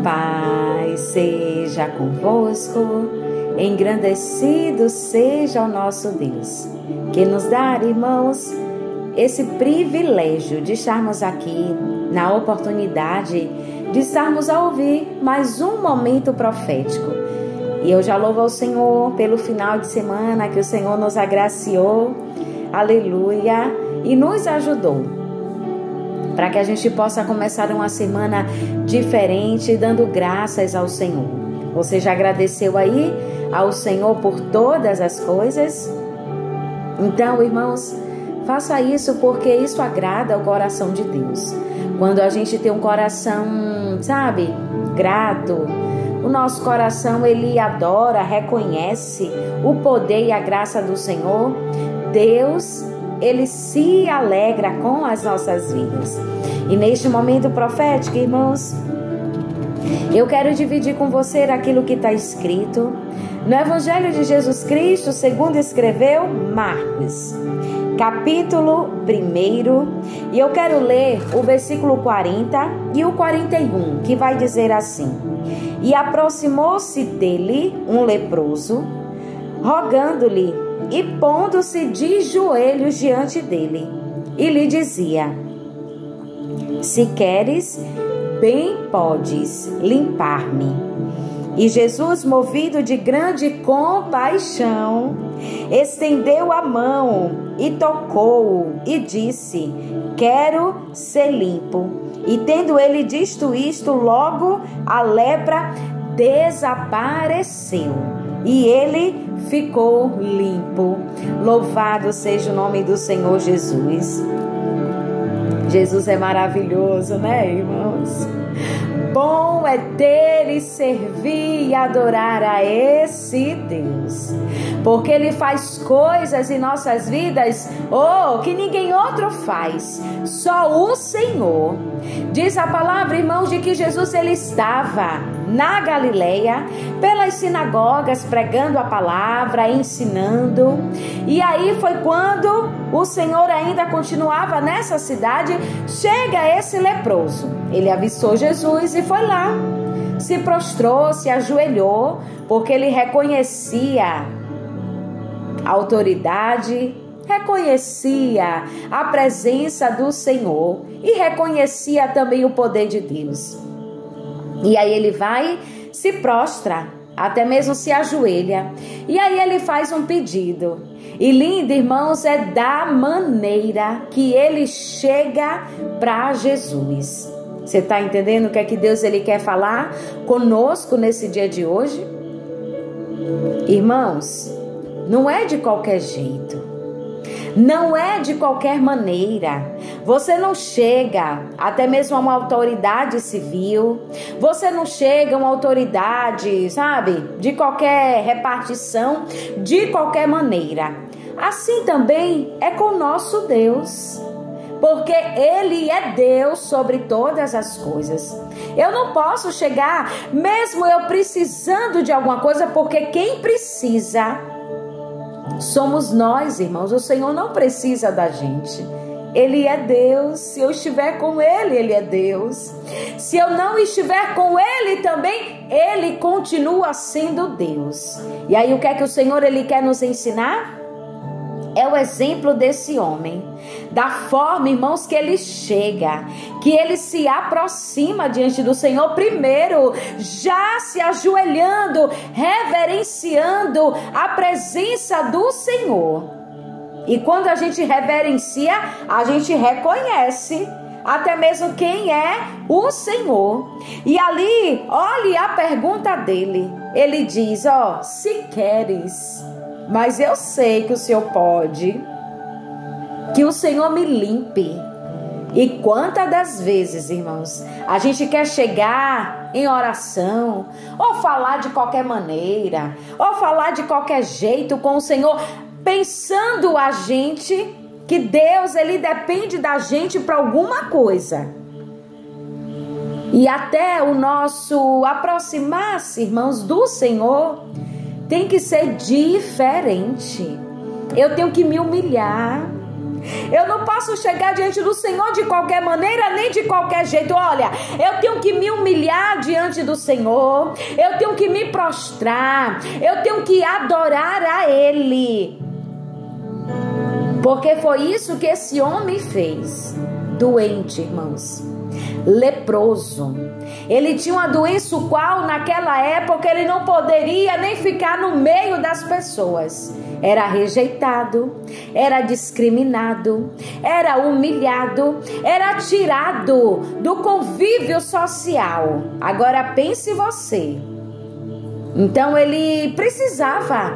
Paz seja convosco, engrandecido seja o nosso Deus, que nos dá, irmãos, esse privilégio de estarmos aqui, na oportunidade de estarmos a ouvir mais um momento profético. E eu já louvo ao Senhor pelo final de semana que o Senhor nos agraciou, aleluia, e nos ajudou, para que a gente possa começar uma semana diferente, dando graças ao Senhor. Você já agradeceu aí ao Senhor por todas as coisas? Então, irmãos, faça isso, porque isso agrada ao coração de Deus. Quando a gente tem um coração, sabe, grato, o nosso coração, ele adora, reconhece o poder e a graça do Senhor, Deus, ele se alegra com as nossas vidas. E neste momento profético, irmãos, eu quero dividir com você aquilo que está escrito no Evangelho de Jesus Cristo, segundo escreveu Marcos, capítulo 1, e eu quero ler o versículo 40 e o 41, que vai dizer assim: E aproximou-se dele um leproso, rogando-lhe e pondo-se de joelhos diante dele, e lhe dizia: Se queres, bem podes limpar-me. E Jesus, movido de grande compaixão, estendeu a mão e tocou-o e disse: Quero ser limpo. E tendo ele dito isto, logo a lepra desapareceu e ele ficou limpo. Louvado seja o nome do Senhor Jesus. Jesus é maravilhoso, né, irmãos? Bom é ter e servir e adorar a esse Deus, porque Ele faz coisas em nossas vidas, que ninguém outro faz, só o Senhor. Diz a palavra, irmãos, de que Jesus, ele estava na Galileia, pelas sinagogas, pregando a palavra, ensinando. E aí foi quando o Senhor ainda continuava nessa cidade, chega esse leproso. Ele avistou Jesus e foi lá, se prostrou, se ajoelhou, porque ele reconhecia a autoridade, reconhecia a presença do Senhor e reconhecia também o poder de Deus. E aí ele vai, se prostra, até mesmo se ajoelha. E aí ele faz um pedido. E lindo, irmãos, é da maneira que ele chega para Jesus. Você está entendendo o que é que Deus ele quer falar conosco nesse dia de hoje? Irmãos, não é de qualquer jeito. Não é de qualquer maneira. Você não chega até mesmo a uma autoridade civil. Você não chega a uma autoridade, sabe, de qualquer repartição, de qualquer maneira. Assim também é com o nosso Deus, porque Ele é Deus sobre todas as coisas. Eu não posso chegar, mesmo eu precisando de alguma coisa, porque quem precisa somos nós, irmãos. O Senhor não precisa da gente. Ele é Deus. Se eu estiver com Ele, Ele é Deus. Se eu não estiver com Ele também, Ele continua sendo Deus. E aí o que é que o Senhor ele quer nos ensinar? É o exemplo desse homem, da forma, irmãos, que ele chega, que ele se aproxima diante do Senhor, primeiro já se ajoelhando, reverenciando a presença do Senhor. E quando a gente reverencia, a gente reconhece até mesmo quem é o Senhor. E ali, olhe a pergunta dele. Ele diz, se queres, mas eu sei que o Senhor pode, que o Senhor me limpe. E quantas das vezes, irmãos, a gente quer chegar em oração, ou falar de qualquer maneira, ou falar de qualquer jeito com o Senhor, pensando a gente que Deus, ele depende da gente para alguma coisa. E até o nosso aproximar-se, irmãos, do Senhor tem que ser diferente. Eu tenho que me humilhar. Eu não posso chegar diante do Senhor de qualquer maneira, nem de qualquer jeito. Olha, eu tenho que me humilhar diante do Senhor. Eu tenho que me prostrar. Eu tenho que adorar a Ele. Porque foi isso que esse homem fez. Doente, irmãos. Leproso. Ele tinha uma doença o qual naquela época ele não poderia nem ficar no meio das pessoas. Era rejeitado, era discriminado, era humilhado, era tirado do convívio social. Agora pense você. Então ele precisava,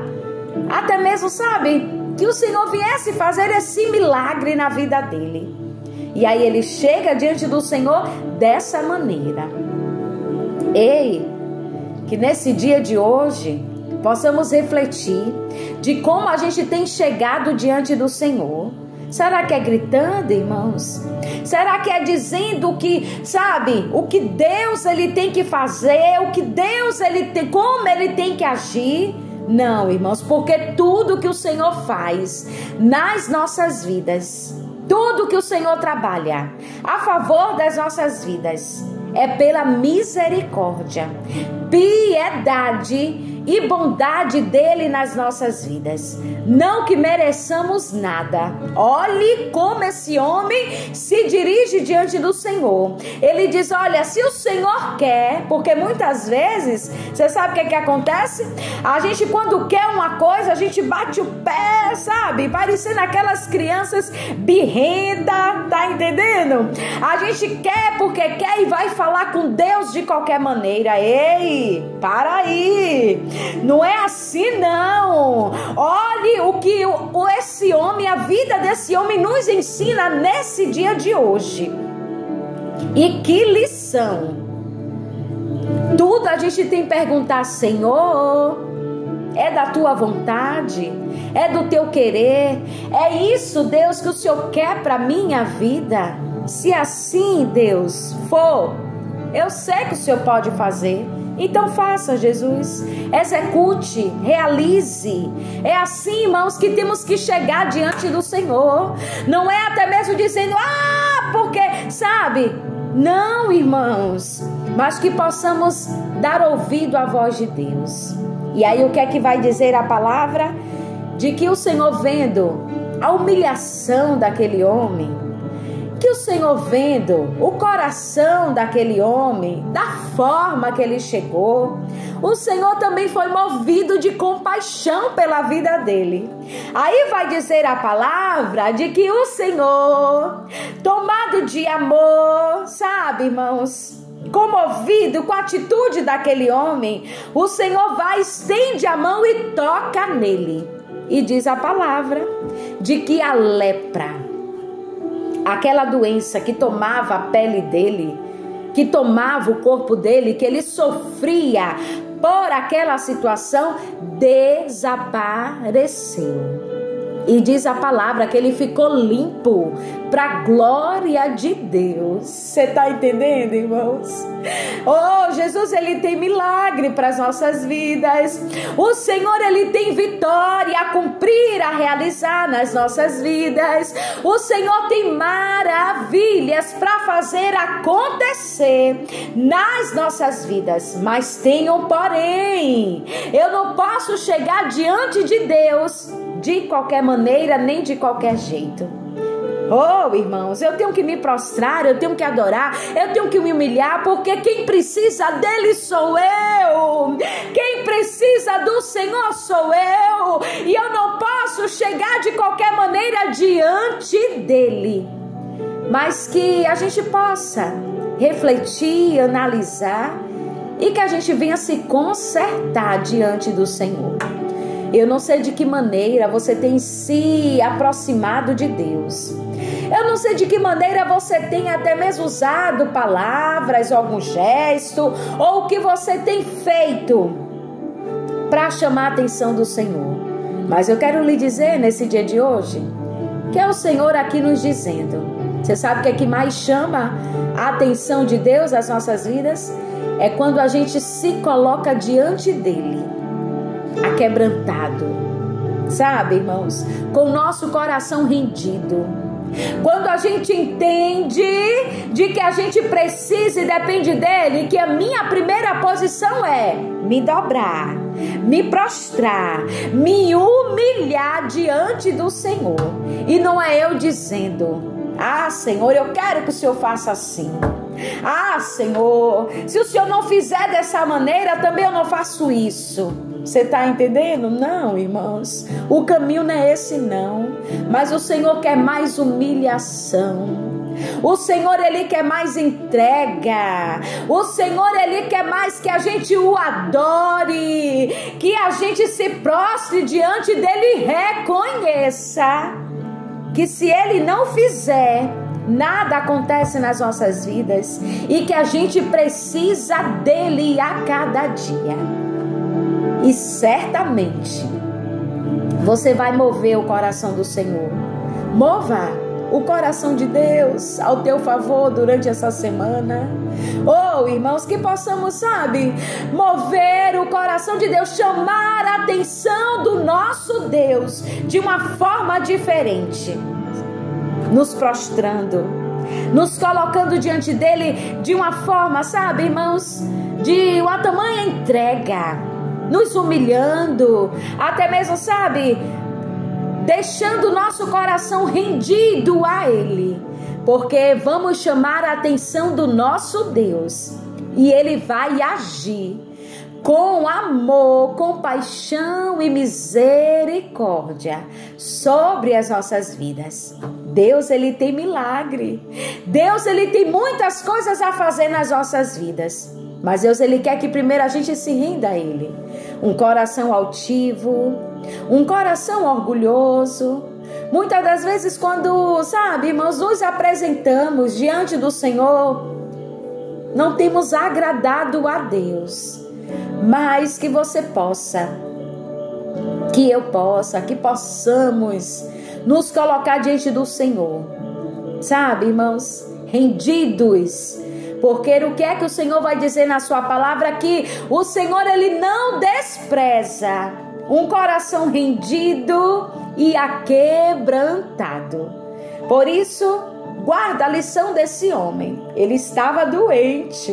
até mesmo, sabe, que o Senhor viesse fazer esse milagre na vida dele. E aí ele chega diante do Senhor dessa maneira. Ei, que nesse dia de hoje possamos refletir de como a gente tem chegado diante do Senhor. Será que é gritando, irmãos? Será que é dizendo que, sabe, o que Deus ele tem que fazer, o que Deus ele tem, como ele tem que agir? Não, irmãos, porque tudo que o Senhor faz nas nossas vidas, tudo que o Senhor trabalha a favor das nossas vidas é pela misericórdia, piedade e bondade dele nas nossas vidas. Não que mereçamos nada. Olhe como esse homem se dirige diante do Senhor. Ele diz, olha, se o Senhor quer, porque muitas vezes, você sabe o que acontece? A gente quando quer uma coisa, a gente bate o pé, sabe? Parecendo aquelas crianças birrenta, tá entendendo? A gente quer porque quer e vai falar com Deus de qualquer maneira. Ei, para aí. Não é assim não. Olhe o que esse homem, a vida desse homem nos ensina nesse dia de hoje. E que lição. Tudo a gente tem que perguntar, Senhor, é da tua vontade? É do teu querer? É isso, Deus, que o Senhor quer para minha vida? Se assim, Deus, for, eu sei que o Senhor pode fazer. Então faça, Jesus, execute, realize. É assim, irmãos, que temos que chegar diante do Senhor. Não é até mesmo dizendo, porque, sabe? Não, irmãos, mas que possamos dar ouvido à voz de Deus. E aí o que é que vai dizer a palavra? De que o Senhor, vendo a humilhação daquele homem, que o Senhor, vendo o coração daquele homem, da forma que ele chegou, o Senhor também foi movido de compaixão pela vida dele. Aí vai dizer a palavra de que o Senhor, tomado de amor, sabe, irmãos, comovido com a atitude daquele homem, o Senhor vai, estende a mão e toca nele. E diz a palavra de que a lepra, aquela doença que tomava a pele dele, que tomava o corpo dele, que ele sofria por aquela situação, desapareceu. E diz a palavra que ele ficou limpo para a glória de Deus. Você está entendendo, irmãos? Oh, Jesus, ele tem milagre para as nossas vidas. O Senhor, ele tem vitória a cumprir, a realizar nas nossas vidas. O Senhor tem maravilhas para fazer acontecer nas nossas vidas. Mas tem um porém. Eu não posso chegar diante de Deus de qualquer maneira, nem de qualquer jeito. Oh, irmãos, eu tenho que me prostrar, eu tenho que adorar, eu tenho que me humilhar, porque quem precisa dele sou eu. Quem precisa do Senhor sou eu. E eu não posso chegar de qualquer maneira diante dele. Mas que a gente possa refletir, analisar e que a gente venha se consertar diante do Senhor. Eu não sei de que maneira você tem se aproximado de Deus. Eu não sei de que maneira você tem até mesmo usado palavras, algum gesto, ou o que você tem feito para chamar a atenção do Senhor. Mas eu quero lhe dizer nesse dia de hoje, que é o Senhor aqui nos dizendo. Você sabe o que é que mais chama a atenção de Deus às nossas vidas? É quando a gente se coloca diante dele, aquebrantado, sabe, irmãos, com o nosso coração rendido. Quando a gente entende de que a gente precisa e depende dele, que a minha primeira posição é me dobrar, me prostrar, me humilhar diante do Senhor. E não é eu dizendo: ah, Senhor, eu quero que o Senhor faça assim. Ah, Senhor, se o Senhor não fizer dessa maneira, também eu não faço isso. Você está entendendo? Não, irmãos, o caminho não é esse não. Mas o Senhor quer mais humilhação. O Senhor, Ele quer mais entrega. O Senhor, Ele quer mais que a gente o adore, que a gente se prostre diante dEle e reconheça que se Ele não fizer, nada acontece nas nossas vidas e que a gente precisa dEle a cada dia. E certamente você vai mover o coração do Senhor. Mova o coração de Deus ao teu favor durante essa semana. Oh, irmãos, que possamos, mover o coração de Deus, chamar a atenção do nosso Deus de uma forma diferente, nos prostrando, nos colocando diante dele de uma forma, irmãos, de uma tamanha entrega, nos humilhando, até mesmo, deixando o nosso coração rendido a Ele, porque vamos chamar a atenção do nosso Deus e Ele vai agir com amor, compaixão e misericórdia sobre as nossas vidas. Deus, Ele tem milagre. Deus, Ele tem muitas coisas a fazer nas nossas vidas. Mas Deus, Ele quer que primeiro a gente se renda a Ele. Um coração altivo, um coração orgulhoso. Muitas das vezes quando, irmãos, nos apresentamos diante do Senhor, não temos agradado a Deus. Mas que você possa, que eu possa, que possamos nos colocar diante do Senhor. Irmãos, rendidos. Porque o que é que o Senhor vai dizer na sua palavra? Que o Senhor, Ele não despreza um coração rendido e aquebrantado. Por isso, guarda a lição desse homem. Ele estava doente.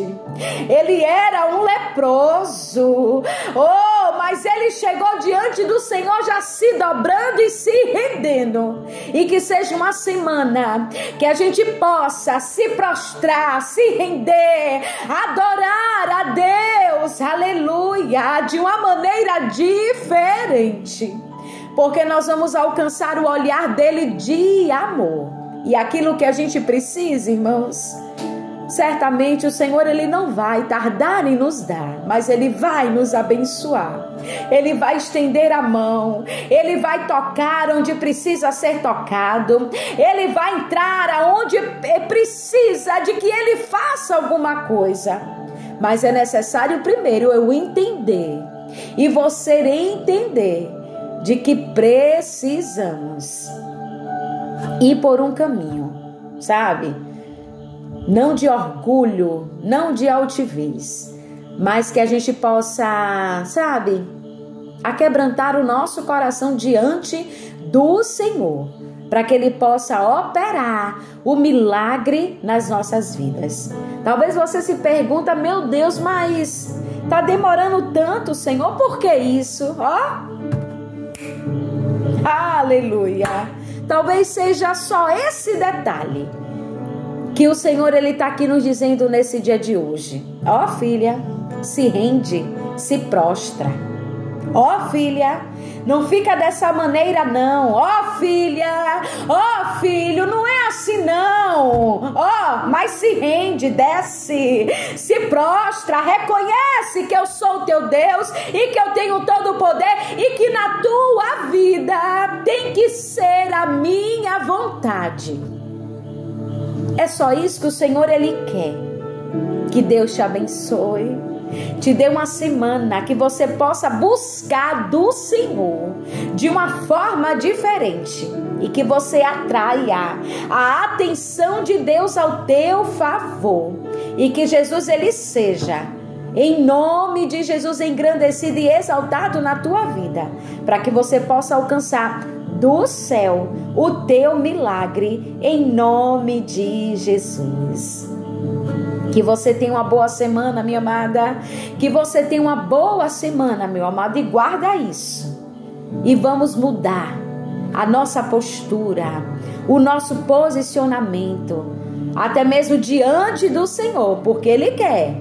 Ele era um leproso. Oh, mas ele chegou diante do Senhor já se dobrando e se rendendo. E que seja uma semana que a gente possa se prostrar, se render, adorar a Deus, aleluia, de uma maneira diferente. Porque nós vamos alcançar o olhar dele de amor. E aquilo que a gente precisa, irmãos, certamente o Senhor, Ele não vai tardar em nos dar, mas Ele vai nos abençoar. Ele vai estender a mão, Ele vai tocar onde precisa ser tocado, Ele vai entrar aonde precisa de que Ele faça alguma coisa. Mas é necessário primeiro eu entender e você entender de que precisamos ir por um caminho, não de orgulho, não de altivez, mas que a gente possa, aquebrantar o nosso coração diante do Senhor, para que Ele possa operar o milagre nas nossas vidas. Talvez você se pergunta: meu Deus, mas está demorando tanto, Senhor, por que isso? Aleluia! Talvez seja só esse detalhe que o Senhor, Ele está aqui nos dizendo nesse dia de hoje. Filha, se rende, se prostra. Filha, não fica dessa maneira não. Filha, filho, não é assim não. Mas se rende, desce, se prostra, reconhece que eu sou o teu Deus e que eu tenho todo o poder e que na tua vida tem que ser a minha vontade. É só isso que o Senhor, Ele quer. Que Deus te abençoe, te dê uma semana que você possa buscar do Senhor de uma forma diferente e que você atraia a atenção de Deus ao teu favor e que Jesus, Ele seja, em nome de Jesus, engrandecido e exaltado na tua vida, para que você possa alcançar do céu o teu milagre, em nome de Jesus. Que você tenha uma boa semana, minha amada. Que você tenha uma boa semana, meu amado. E guarda isso. E vamos mudar a nossa postura, o nosso posicionamento, até mesmo diante do Senhor, porque Ele quer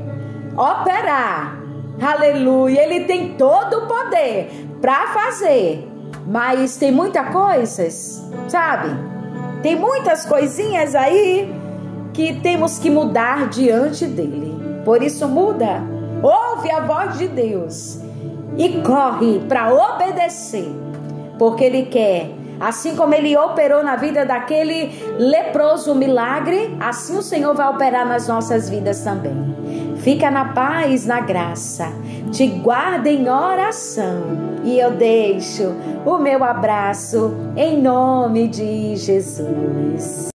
operar. Aleluia. Ele tem todo o poder para fazer. Mas tem muitas coisas, sabe? Tem muitas coisinhas aí que temos que mudar diante dele. Por isso muda, ouve a voz de Deus e corre para obedecer, porque ele quer, assim como ele operou na vida daquele leproso milagre, assim o Senhor vai operar nas nossas vidas também. Fica na paz, na graça, te guarda em oração, e eu deixo o meu abraço em nome de Jesus.